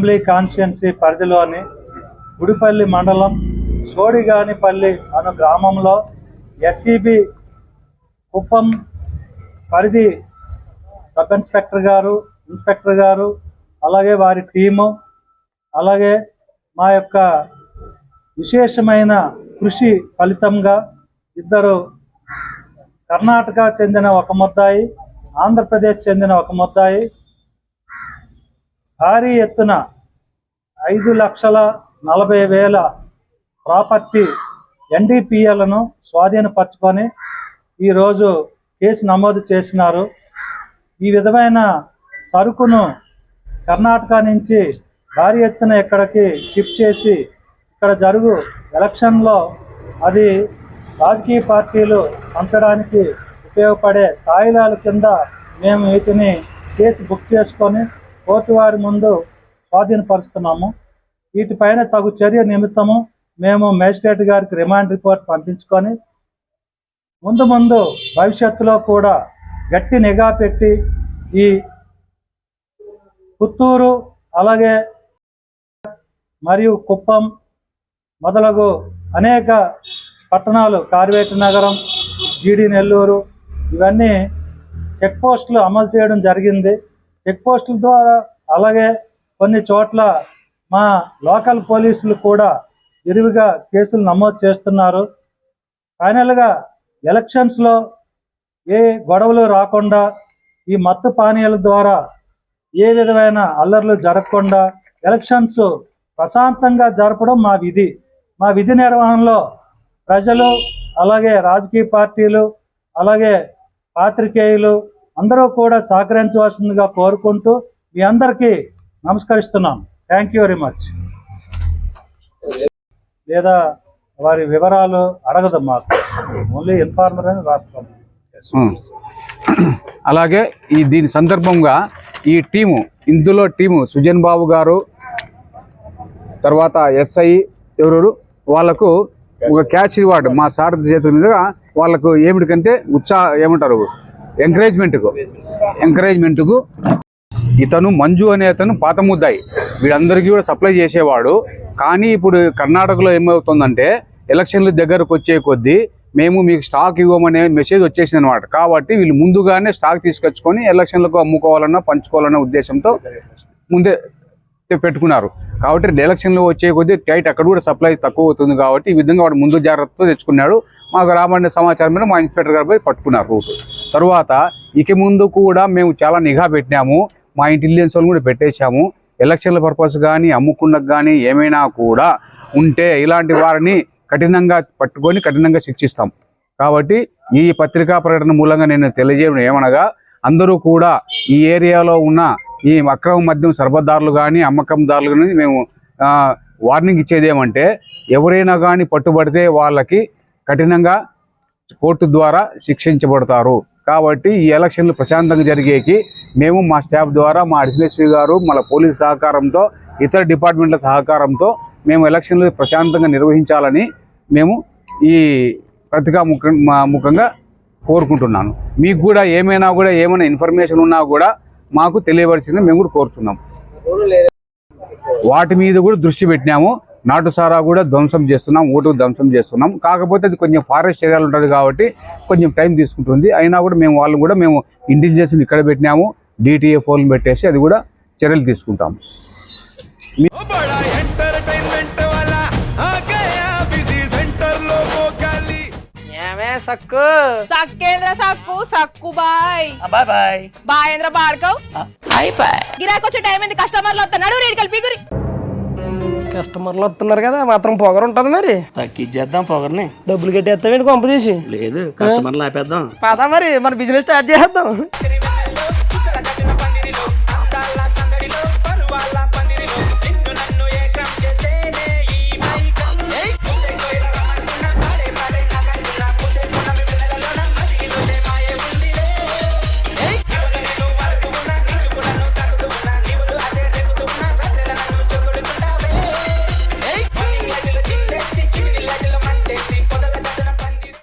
Assembly constituency పరిధిలోని గుడిపల్లి మండలం సోడిగానిపల్లి అను గ్రామంలో ఎస్ఈబి కుప్పం పరిధి సబ్ ఇన్స్పెక్టర్ గారు అలాగే వారి టీము, అలాగే మా యొక్క విశేషమైన కృషి ఫలితంగా ఇద్దరు కర్ణాటక చెందిన ఒక ముద్దాయి, ఆంధ్రప్రదేశ్ చెందిన ఒక ముద్దాయి భారీ ఎత్తున 5,40,000 ప్రాపర్టీ ఎన్డీపీఎలను స్వాధీనపరచుకొని ఈరోజు కేసు నమోదు చేసినారు. ఈ విధమైన సరుకును కర్ణాటక నుంచి భారీ ఎత్తున ఇక్కడికి షిఫ్ట్ చేసి ఇక్కడ జరుగు ఎలక్షన్లో అది రాజకీయ పార్టీలు పంచడానికి ఉపయోగపడే తాయిలాల కింద మేము వీటిని కేసు బుక్ చేసుకొని కోర్టు వారి ముందు స్వాధీనపరుస్తున్నాము. వీటిపైన తగు చర్య నిమిత్తము మేము మేజిస్ట్రేట్ గారికి రిమాండ్ రిపోర్ట్ పంపించుకొని ముందు భవిష్యత్తులో కూడా గట్టి నిఘా పెట్టి ఈ పుత్తూరు అలాగే మరియు కుప్పం మొదలగు అనేక పట్టణాలు, కార్వేటి నగరం, జీడి నెల్లూరు, ఇవన్నీ చెక్ పోస్టులు అమలు చేయడం జరిగింది. చెక్ పోస్టుల ద్వారా అలాగే కొన్ని చోట్ల మా లోకల్ పోలీసులు కూడా విరివిగా కేసులు నమోదు చేస్తున్నారు. ఫైనల్గా ఎలక్షన్స్లో ఏ గొడవలు రాకుండా ఈ మత్తు పానీయాల ద్వారా ఏ విధమైన అల్లర్లు జరగకుండా ఎలక్షన్స్ ప్రశాంతంగా జరపడం మా విధి నిర్వహణలో ప్రజలు అలాగే రాజకీయ పార్టీలు అలాగే పాత్రికేయులు అందరూ కూడా సహకరించవలసిందిగా కోరుకుంటూ మీ అందరికీ నమస్కరిస్తున్నాం. Thank you very much. లేదా వారి వివరాలు అడగదు, మాకు ఓన్లీ ఇన్ఫార్మర్ అని రాస్తాం. అలాగే దీని సందర్భంగా ఈ ఇందులో టీము సుజన్ బాబు గారు, తర్వాత ఎస్ఐ ఎవరు వాళ్ళకు ఒక క్యాష్ రివార్డ్ మా సార్ చేతుల మీదుగా వాళ్ళకు ఏమిటికంటే ఏమంటారు ఎంకరేజ్మెంట్కు ఇతను మంజు అనే అతను పాత ముద్దాయి, వీళ్ళందరికీ కూడా సప్లై చేసేవాడు. కానీ ఇప్పుడు కర్ణాటకలో ఏమవుతుందంటే ఎలక్షన్లు దగ్గరకు వచ్చే కొద్దీ మేము మీకు స్టాక్ ఇవ్వమనే మెసేజ్ వచ్చేసింది అనమాట. కాబట్టి వీళ్ళు ముందుగానే స్టాక్ తీసుకొచ్చుకొని ఎలక్షన్లకు అమ్ముకోవాలన్నా పంచుకోవాలన్న ఉద్దేశంతో ముందే పెట్టుకున్నారు. కాబట్టి ఎలక్షన్లో వచ్చే కొద్దీ టైట్ అక్కడ కూడా సప్లై తక్కువ అవుతుంది. కాబట్టి ఈ విధంగా వాడు ముందు జాగ్రత్తతో తెచ్చుకున్నాడు. మాకు రాబడిన సమాచారం మీద మా ఇన్స్పెక్టర్ గారు పోయి పట్టుకున్నారు రూట్. తర్వాత ఇక ముందు కూడా మేము చాలా నిఘా పెట్టినాము, మా ఇంటెలిజెన్స్ వాళ్ళు కూడా పెట్టేశాము. ఎలక్షన్ల పర్పస్ కానీ అమ్ముకున్నకు కానీ ఏమైనా కూడా ఉంటే ఇలాంటి వారిని కఠినంగా పట్టుకొని కఠినంగా శిక్షిస్తాం. కాబట్టి ఈ పత్రికా ప్రకటన మూలంగా నేను తెలియజేయడం ఏమనగా అందరూ కూడా ఈ ఏరియాలో ఉన్న ఈ అక్రమ మద్యం సరఫరాదారులు కానీ అమ్మకందారులు కానీ మేము వార్నింగ్ ఇచ్చేది ఏమంటే ఎవరైనా కానీ పట్టుబడితే వాళ్ళకి కఠినంగా కోర్టు ద్వారా శిక్షించబడతారు. కాబట్టి ఈ ఎలక్షన్లు ప్రశాంతంగా జరిగేకి మేము మా స్టాఫ్ ద్వారా మా డిఎస్పీ గారు మన పోలీసు సహకారంతో ఇతర డిపార్ట్మెంట్ల సహకారంతో మేము ఎలక్షన్లు ప్రశాంతంగా నిర్వహించాలని మేము ఈ పత్రికా ముఖంగా కోరుకుంటున్నాను. మీకు కూడా ఏమైనా ఇన్ఫర్మేషన్ ఉన్నా కూడా మాకు తెలియవలసింది మేము కూడా కోరుతున్నాం. వాటి మీద కూడా దృష్టి పెట్టినాము. నాటు సారా కూడా ధ్వంసం చేస్తున్నాం, ఓటుకు ధ్వంసం చేస్తున్నాం. కాకపోతే అది కొంచెం ఫారెస్ట్ ఏరియాలు ఉంటుంది కాబట్టి కొంచెం టైం తీసుకుంటుంది. అయినా కూడా మేము ఇంటెలిజెన్స్ ఇక్కడ పెట్టినాము, డిటిఏ ఫోన్లు పెట్టేసి అది కూడా చర్యలు తీసుకుంటాము. సక్కు సక్కేంద్ర సక్కు సక్కు బాయ్ బాయ్ బాయ్ బాయేంద్ర భార్గవ్ గిరాకి వచ్చే టైం ఏంది? కస్టమర్లు వస్తున్నాడు, రేటు కలిపి గురి కస్టమర్లు వస్తున్నారు కదా, మాత్రం పొగరు ఉంటది. మరి తగ్గించేద్దాం పొగర్ని. డబ్బులు కట్టేస్తావేంటి కొంప తీసి? లేదు, కస్టమర్లు ఆపేద్దాం. పదా మరి మన బిజినెస్ స్టార్ట్ చేద్దాం.